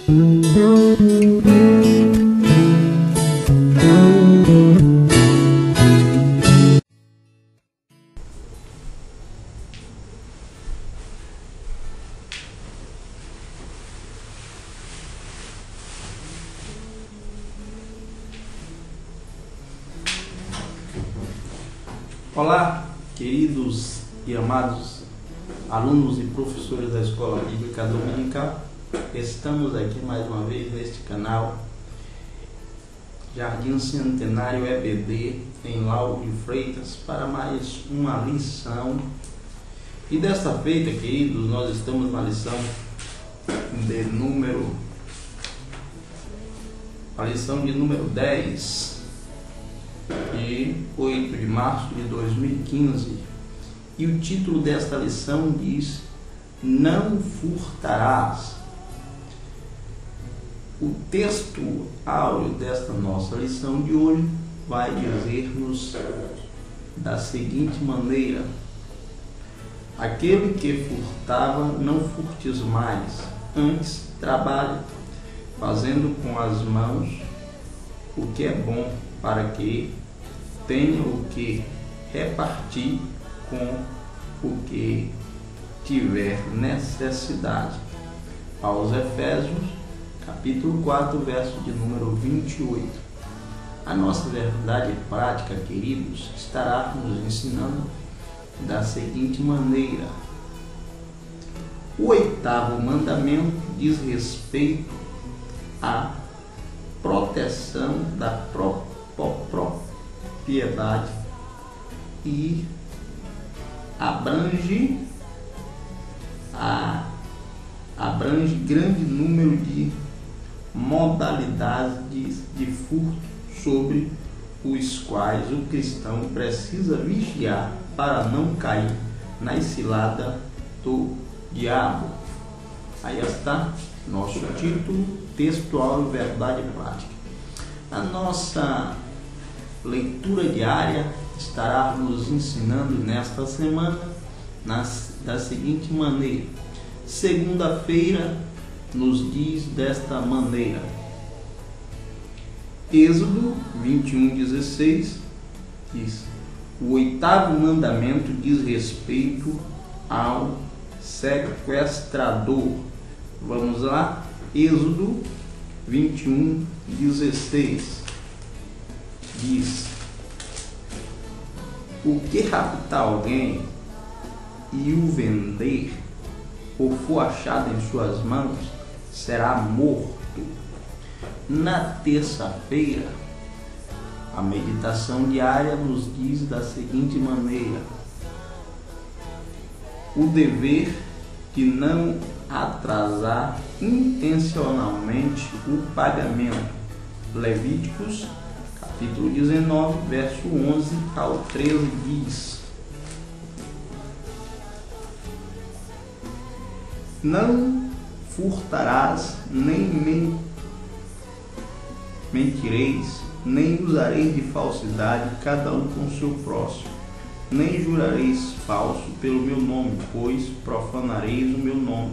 Olá, queridos e amados alunos e professores da Escola Bíblica Dominical. Estamos aqui mais uma vez neste canal Jardim Centenário EBD em Lauro de Freitas para mais uma lição. E desta feita, queridos, nós estamos na lição de número 10 de 8 de março de 2015, e o título desta lição diz: Não furtarás. O texto áureo desta nossa lição de hoje vai dizer-nos da seguinte maneira: aquele que furtava, não furtes mais, antes trabalhe, fazendo com as mãos o que é bom, para que tenha o que repartir com o que tiver necessidade. Aos Efésios, capítulo 4, verso de número 28. A nossa verdade prática, queridos, estará nos ensinando da seguinte maneira: o 8º mandamento diz respeito à proteção da propriedade e abrange grande número de modalidades de furto sobre os quais o cristão precisa vigiar para não cair na cilada do diabo. Aí está nosso título textual e verdade prática. A nossa leitura diária estará nos ensinando nesta semana da seguinte maneira. Segunda-feira nos diz desta maneira: Êxodo 21:16 diz: o 8º mandamento diz respeito ao sequestrador. Vamos lá? Êxodo 21:16 diz: o que raptar alguém e o vender, ou for achado em suas mãos, será morto. Na terça-feira, a meditação diária nos diz da seguinte maneira: o dever de não atrasar intencionalmente o pagamento. Levíticos, capítulo 19, verso 11 ao 13 diz: não furtarás, nem mentireis, nem usareis de falsidade, cada um com o seu próximo, nem jurareis falso pelo meu nome, pois profanareis o meu nome,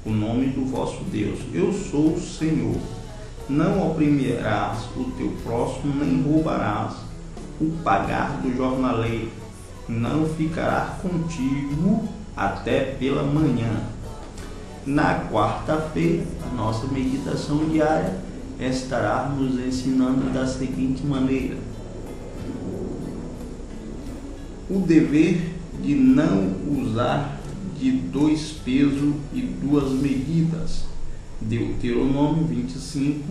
o nome do vosso Deus. Eu sou o Senhor. Não oprimirás o teu próximo, nem roubarás o pagar do jornaleiro. Não ficará contigo até pela manhã. Na quarta-feira, a nossa meditação diária estará nos ensinando da seguinte maneira: o dever de não usar de 2 pesos e 2 medidas. Deuteronômio 25,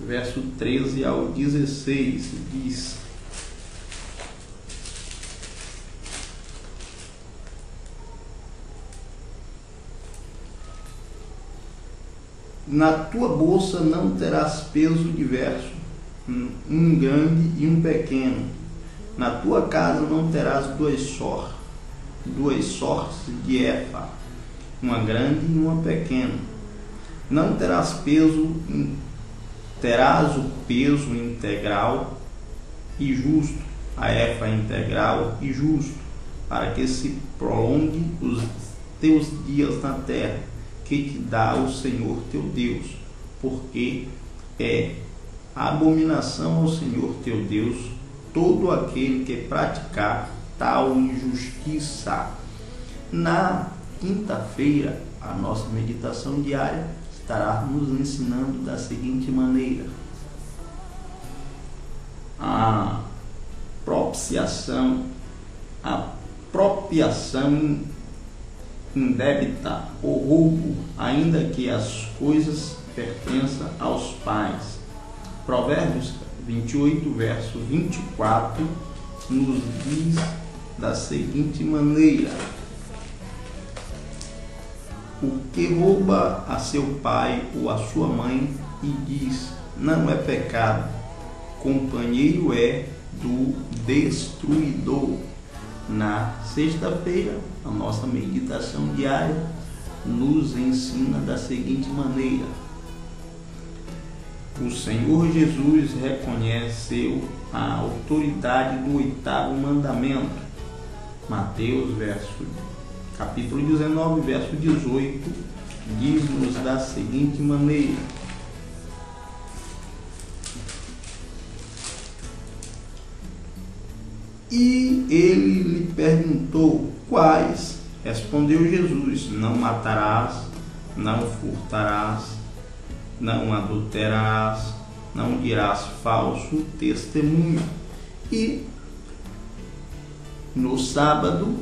verso 13 ao 16 diz: na tua bolsa não terás peso diverso, um grande e um pequeno. Na tua casa não terás duas sortes de efa, uma grande e uma pequena. Não terás terás o peso integral e justo, a efa integral e justo, para que se prolongue os teus dias na terra, que te dá o Senhor teu Deus. porque é abominação ao Senhor teu Deus todo aquele que praticar tal injustiça. Na quinta-feira, a nossa meditação diária estará nos ensinando da seguinte maneira: a propiciação indébita, o roubo, ainda que as coisas pertençam aos pais. Provérbios 28, verso 24, nos diz da seguinte maneira: o que rouba a seu pai ou a sua mãe e diz, não é pecado, companheiro é do destruidor. Na sexta-feira, a nossa meditação diária nos ensina da seguinte maneira: o Senhor Jesus reconheceu a autoridade do oitavo mandamento. Mateus, capítulo 19, verso 18, diz-nos da seguinte maneira: e ele lhe perguntou, quais? Respondeu Jesus, não matarás, não furtarás, não adulterarás, não dirás falso testemunho. E no sábado,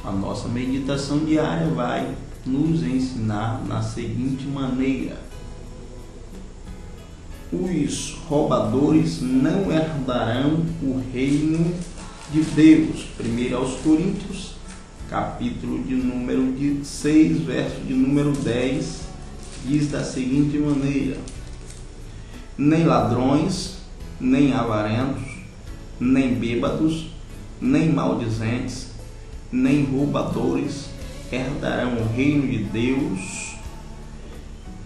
a nossa meditação diária vai nos ensinar na seguinte maneira: os roubadores não herdarão o reino de Deus. 1 aos Coríntios, capítulo de número 6, verso de número 10, diz da seguinte maneira: nem ladrões, nem avarentos, nem bêbados, nem maldizentes, nem roubadores herdarão o reino de Deus,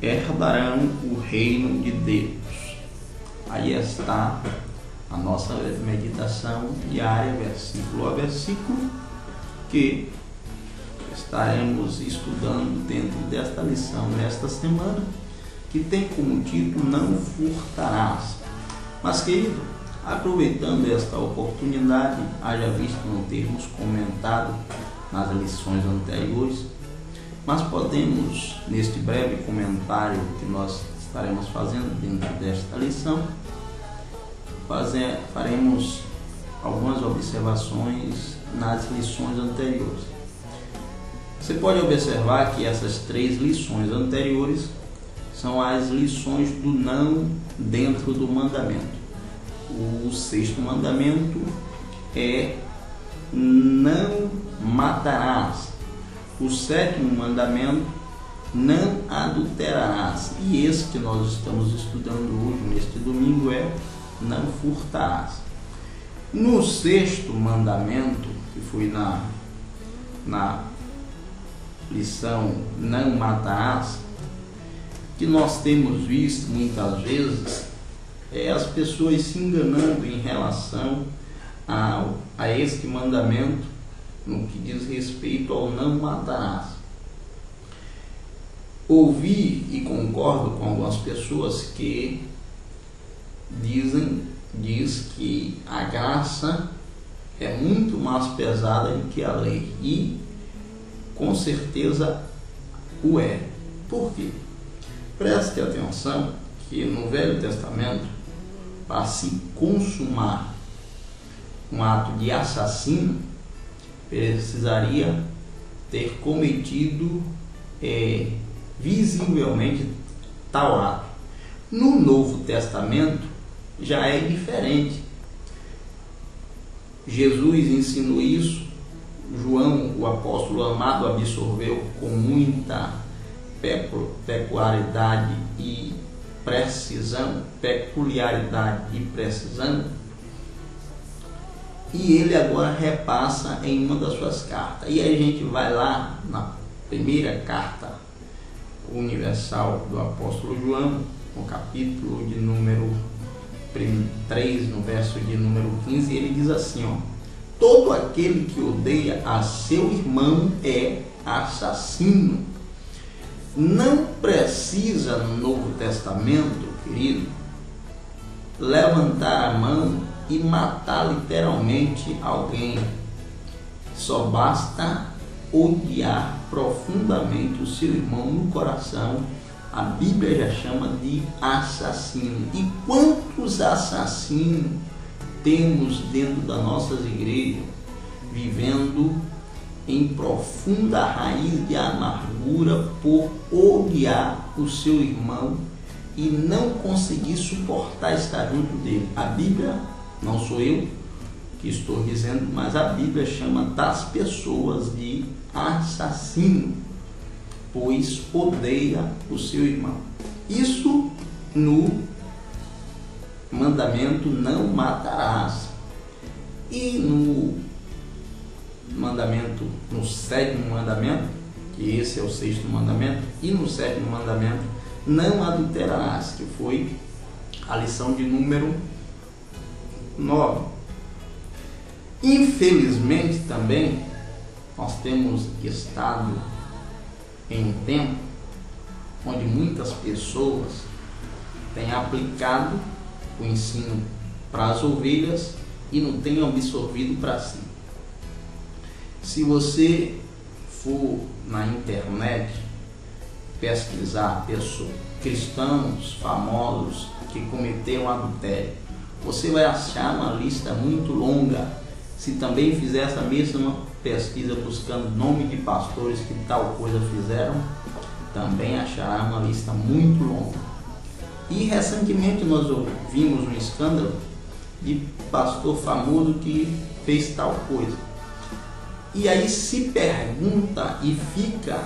herdarão o reino de Deus. Aí está a nossa meditação diária, versículo a versículo, que estaremos estudando dentro desta lição nesta semana, que tem como título Não Furtarás. Mas, querido, aproveitando esta oportunidade, haja visto não termos comentado nas lições anteriores, mas podemos, neste breve comentário que nós estaremos fazendo dentro desta lição, faremos algumas observações nas lições anteriores. Você pode observar que essas 3 lições anteriores são as lições do não dentro do mandamento. O 6º mandamento é não matarás. O 7º mandamento, não adulterarás. E esse que nós estamos estudando hoje, neste domingo, é não furtarás. No 6º mandamento, que foi na lição não matarás, que nós temos visto muitas vezes as pessoas se enganando em relação a este mandamento no que diz respeito ao não matarás. Ouvi e concordo com algumas pessoas que diz que a graça é muito mais pesada do que a lei, e com certeza o é. Por quê? Preste atenção que no Velho Testamento, para se consumar um ato de assassino, precisaria ter cometido visivelmente tal ato. No Novo Testamento já é diferente. Jesus ensinou isso, João, o apóstolo amado, absorveu com muita peculiaridade e precisão, e ele agora repassa em uma das suas cartas. E aí a gente vai lá na primeira carta universal do apóstolo João, no capítulo de número 3, no verso de número 15, ele diz assim, todo aquele que odeia a seu irmão é assassino. Não precisa no Novo Testamento, querido, levantar a mão e matar literalmente alguém. Só basta odiar profundamente o seu irmão no coração. A Bíblia já chama de assassino. E quantos assassinos temos dentro das nossas igrejas, vivendo em profunda raiz de amargura por odiar o seu irmão e não conseguir suportar estar junto dele? A Bíblia, não sou eu que estou dizendo, mas a Bíblia chama das pessoas de assassino, pois odeia o seu irmão. Isso no mandamento não matarás. E no mandamento, no 7º mandamento, que esse é o 6º mandamento, e no 7º mandamento, não adulterarás, que foi a lição de número 9. Infelizmente também nós temos estado em um tempo onde muitas pessoas têm aplicado o ensino para as ovelhas e não têm absorvido para si. Se você for na internet pesquisar pessoas, cristãos famosos que cometeram adultério, você vai achar uma lista muito longa. Se também fizer essa mesma pesquisa buscando nome de pastores que tal coisa fizeram, também achará uma lista muito longa. E recentemente nós ouvimos um escândalo de pastor famoso que fez tal coisa. E aí se pergunta, e fica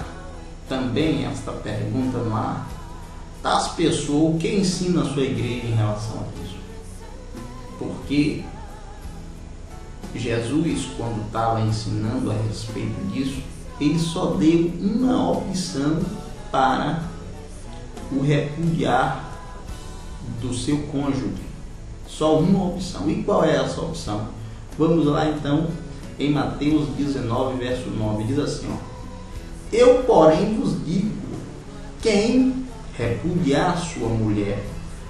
também esta pergunta no ar, das pessoas, o que ensina a sua igreja em relação a isso? Porque Jesus, quando estava ensinando a respeito disso, ele só deu uma opção para o repudiar do seu cônjuge. Só uma opção. E qual é essa opção? Vamos lá então em Mateus 19, verso 9. Diz assim, ó: eu, porém, vos digo, quem repudiar sua mulher,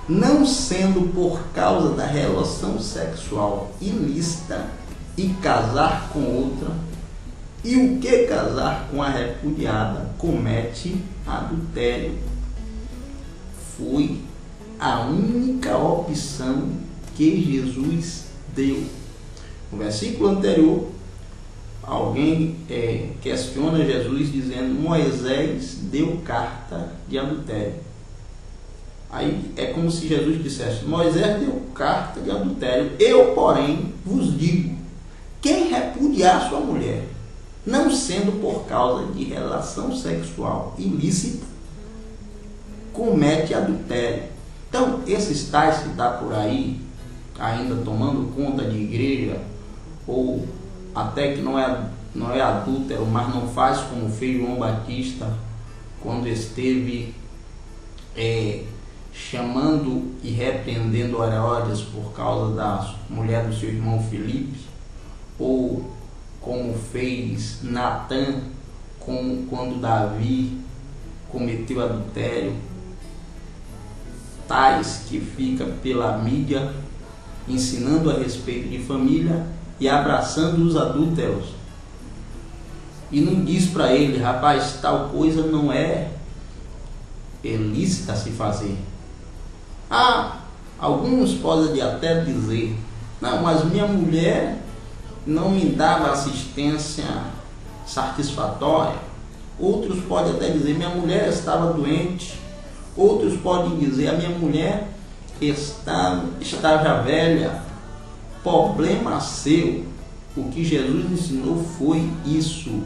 não sendo por causa da relação sexual ilícita, e casar com outra, e o que casar com a repudiada, comete adultério. Foi a única opção que Jesus deu. No versículo anterior, alguém questiona Jesus dizendo: Moisés deu carta de adultério. Aí é como se Jesus dissesse: Moisés deu carta de adultério, eu, porém, vos digo, quem repudiar sua mulher, não sendo por causa de relação sexual ilícita, comete adultério. Então, esses tais que está por aí, ainda tomando conta de igreja, ou até que não é adúltero, mas não faz como fez João Batista, quando esteve chamando e repreendendo Herodes por causa da mulher do seu irmão Filipe, ou como fez Natã quando Davi cometeu adultério. Tais que fica pela mídia ensinando a respeito de família e abraçando os adúlteros, e não diz para ele: rapaz, tal coisa não é lícita se fazer. Alguns podem até dizer: não, mas minha mulher não me dava assistência satisfatória. Outros podem até dizer: minha mulher estava doente. Outros podem dizer: a minha mulher está já velha. Problema seu. O que Jesus ensinou foi isso: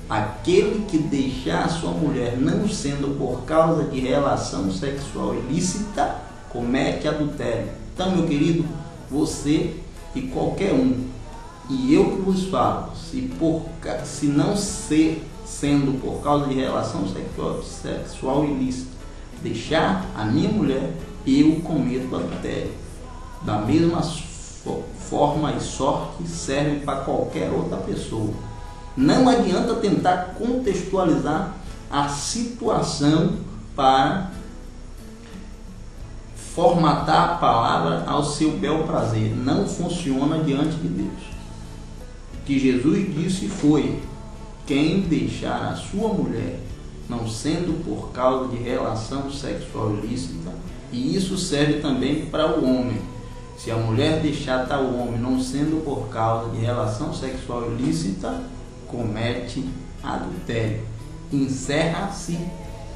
aquele que deixar sua mulher, não sendo por causa de relação sexual ilícita, comete adultério. Então, meu querido, você e qualquer um, e eu que vos falo, se não sendo por causa de relação sexual ilícita, deixar a minha mulher, eu cometo adultério. Da mesma forma e sorte serve para qualquer outra pessoa. Não adianta tentar contextualizar a situação para formatar a palavra ao seu bel prazer. Não funciona diante de Deus. O que Jesus disse foi: quem deixar a sua mulher, não sendo por causa de relação sexual ilícita, e isso serve também para o homem. Se a mulher deixar tal homem, não sendo por causa de relação sexual ilícita, comete adultério. Encerra-se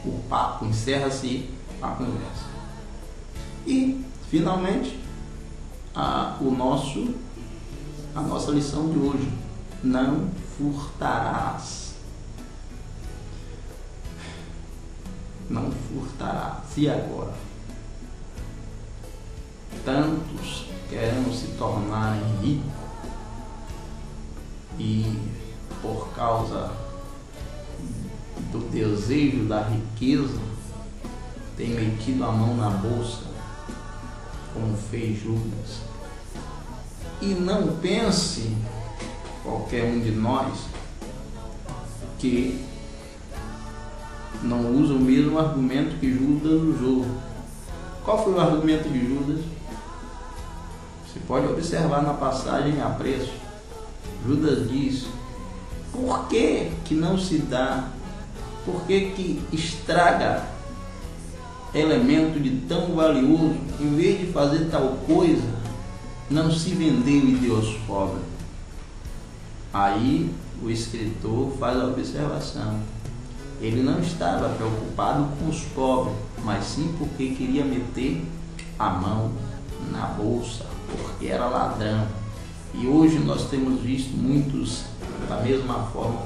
o papo, encerra-se a conversa. E, finalmente, a nossa lição de hoje: não furtarás. Não furtarás. E agora? Tantos querendo se tornarem ricos e, por causa do desejo da riqueza, tem metido a mão na bolsa, como fez Judas. E não pense, qualquer um de nós, que não usa o mesmo argumento que Judas usou. Qual foi o argumento de Judas? Você pode observar na passagem a preço. Judas diz: por que não se dá? Por que estraga elemento de tão valioso? Em vez de fazer tal coisa, não se vendeu e deu aos pobres. Aí o escritor faz a observação: ele não estava preocupado com os pobres, mas sim porque queria meter a mão na bolsa, porque era ladrão. E hoje nós temos visto muitos da mesma forma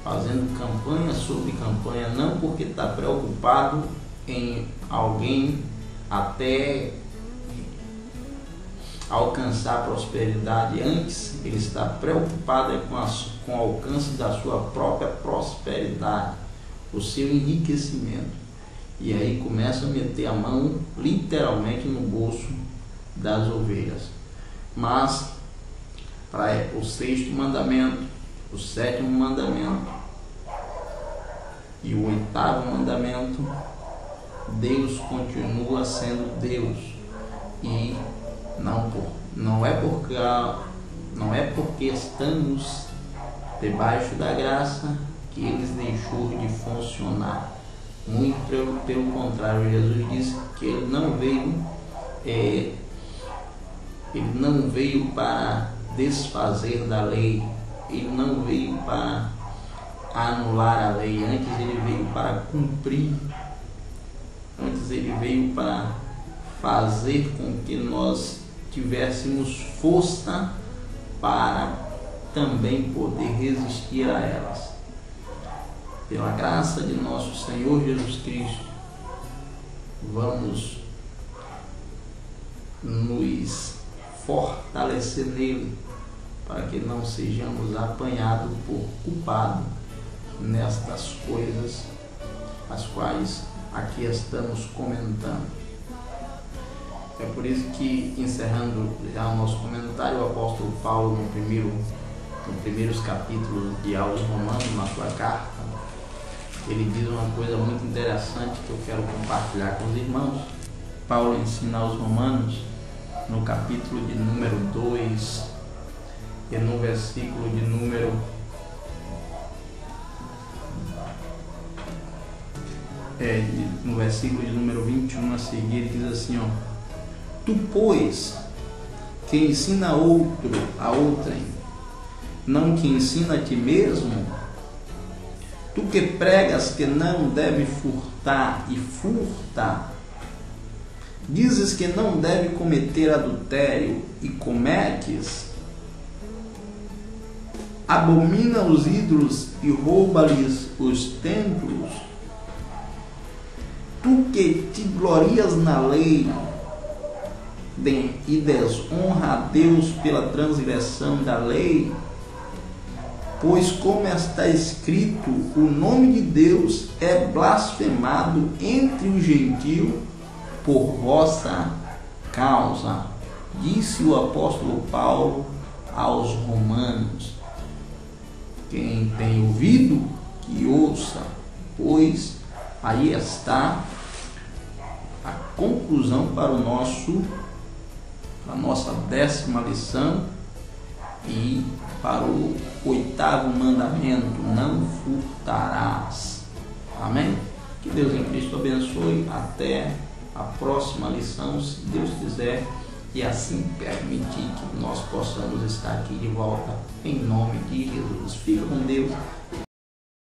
fazendo campanha sobre campanha, não porque está preocupado em alguém até alcançar a prosperidade. Antes ele está preocupado com o alcance da sua própria prosperidade, o seu enriquecimento. E aí começa a meter a mão literalmente no bolso das ovelhas. Mas para o sexto mandamento, o sétimo mandamento e o oitavo mandamento, Deus continua sendo Deus. E não é porque estamos debaixo da graça que ele deixou de funcionar. Muito pelo contrário, Jesus disse que ele não veio para desfazer da lei, ele não veio para anular a lei, antes ele veio para cumprir, antes ele veio para fazer com que nós tivéssemos força para também poder resistir a elas. Pela graça de nosso Senhor Jesus Cristo, vamos nos fortalecer nele, para que não sejamos apanhados por culpado nestas coisas as quais aqui estamos comentando. É por isso que, encerrando já o nosso comentário, o apóstolo Paulo, nos primeiros capítulos de aos Romanos, na sua carta, ele diz uma coisa muito interessante que eu quero compartilhar com os irmãos. Paulo ensina aos Romanos, no capítulo de número 2 e no versículo de número 21 a seguir, diz assim: tu, pois, que ensina outro a outrem, não que ensina a ti mesmo, tu que pregas que não deve furtar e furta, dizes que não deve cometer adultério e cometes, abomina os ídolos e rouba-lhes os templos, tu que te glorias na lei e desonra a Deus pela transgressão da lei, pois como está escrito, o nome de Deus é blasfemado entre os gentios por vossa causa, disse o apóstolo Paulo aos Romanos. Quem tem ouvido, que ouça, pois aí está a conclusão para a nossa 10ª lição e para o 8º mandamento: não furtarás. Amém? Que Deus em Cristo abençoe. Até a próxima lição, se Deus quiser e assim permitir que nós possamos estar aqui de volta, em nome de Jesus. Fica com Deus